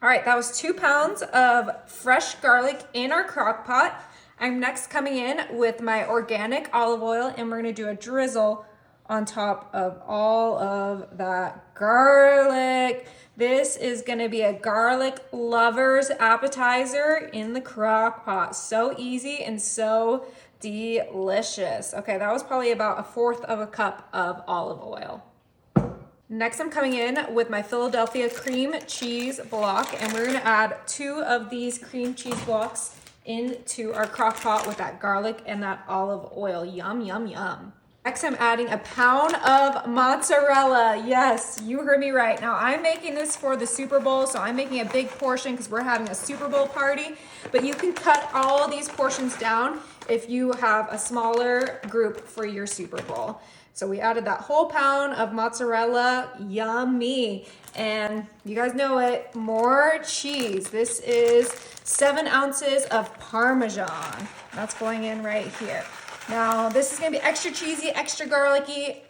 All right, that was 2 pounds of fresh garlic in our crock pot. I'm next coming in with my organic olive oil, and we're gonna do a drizzle on top of all of that garlic. This is gonna be a garlic lover's appetizer in the crock pot. So easy and so delicious. Okay, that was probably about 1/4 of a cup of olive oil. Next, I'm coming in with my Philadelphia cream cheese block, and we're gonna add 2 of these cream cheese blocks into our crock pot with that garlic and that olive oil. Yum, yum, yum. Next, I'm adding a pound of mozzarella. Yes, you heard me right. Now, I'm making this for the Super Bowl, so I'm making a big portion because we're having a Super Bowl party, but you can cut all these portions down if you have a smaller group for your Super Bowl. So we added that whole pound of mozzarella, yummy. And you guys know it, more cheese. This is 7 ounces of Parmesan. That's going in right here. Now, this is gonna be extra cheesy, extra garlicky.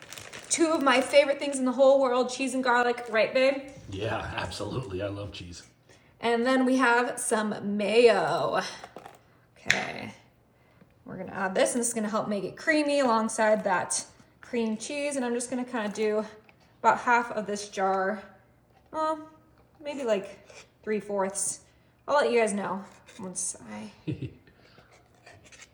2 of my favorite things in the whole world, cheese and garlic, right, babe? Yeah, absolutely. I love cheese. And then we have some mayo. Okay, we're gonna add this, and this is gonna help make it creamy alongside that cream cheese. And I'm just gonna kind of do about half of this jar. Well, maybe like 3/4. I'll let you guys know once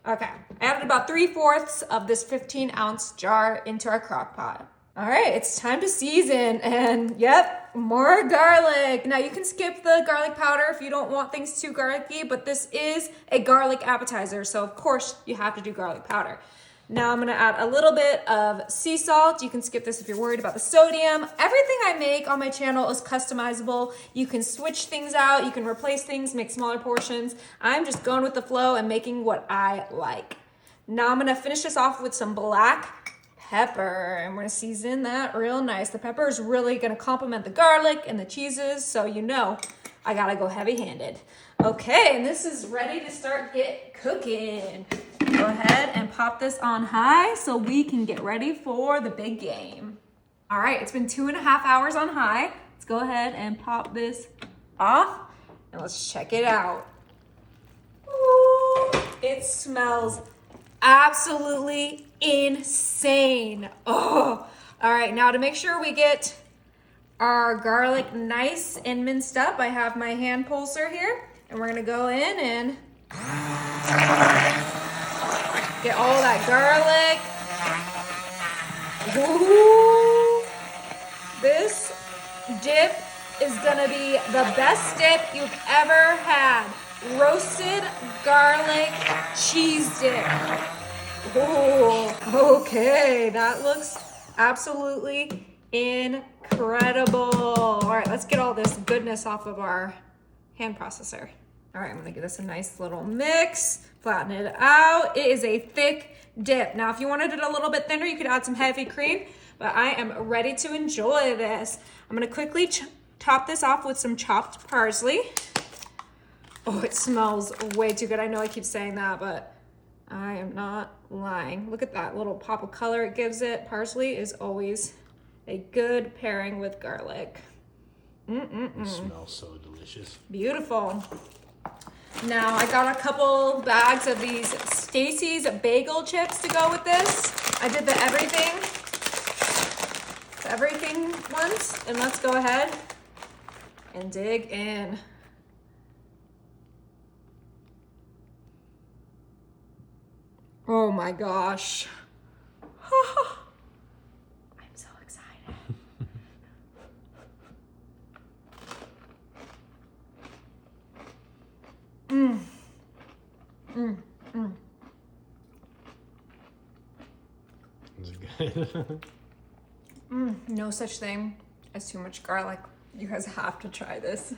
Okay, I added about 3/4 of this 15-ounce jar into our crock pot. All right, it's time to season, and yep, more garlic. Now you can skip the garlic powder if you don't want things too garlicky, but this is a garlic appetizer, so of course you have to do garlic powder. Now I'm gonna add a little bit of sea salt. You can skip this if you're worried about the sodium. Everything I make on my channel is customizable. You can switch things out, you can replace things, make smaller portions. I'm just going with the flow and making what I like. Now I'm gonna finish this off with some black pepper, and we're gonna season that real nice. The pepper is really gonna complement the garlic and the cheeses, so you know I gotta go heavy-handed. Okay, and this is ready to start get cooking. Go ahead and pop this on high so we can get ready for the big game. All right, it's been 2.5 hours on high. Let's go ahead and pop this off, and let's check it out. Ooh, it smells absolutely insane. Oh, all right, now to make sure we get our garlic nice and minced up, I have my hand pulser here, and we're gonna go in and get all that garlic. Ooh, this dip is gonna be the best dip you've ever had. Roasted garlic cheese dip. Ooh, okay, that looks absolutely incredible. All right, let's get all this goodness off of our hand processor. All right, I'm gonna give this a nice little mix, flatten it out. It is a thick dip. Now, if you wanted it a little bit thinner, you could add some heavy cream, but I am ready to enjoy this. I'm gonna quickly top this off with some chopped parsley. Oh, it smells way too good. I know I keep saying that, but I am not lying. Look at that little pop of color it gives it. Parsley is always a good pairing with garlic. It smells so delicious. Beautiful. Now I got a couple bags of these Stacy's bagel chips to go with this. I did the everything ones, and let's go ahead and dig in. Oh my gosh. I'm so excited. Is it good? No such thing as too much garlic. You guys have to try this.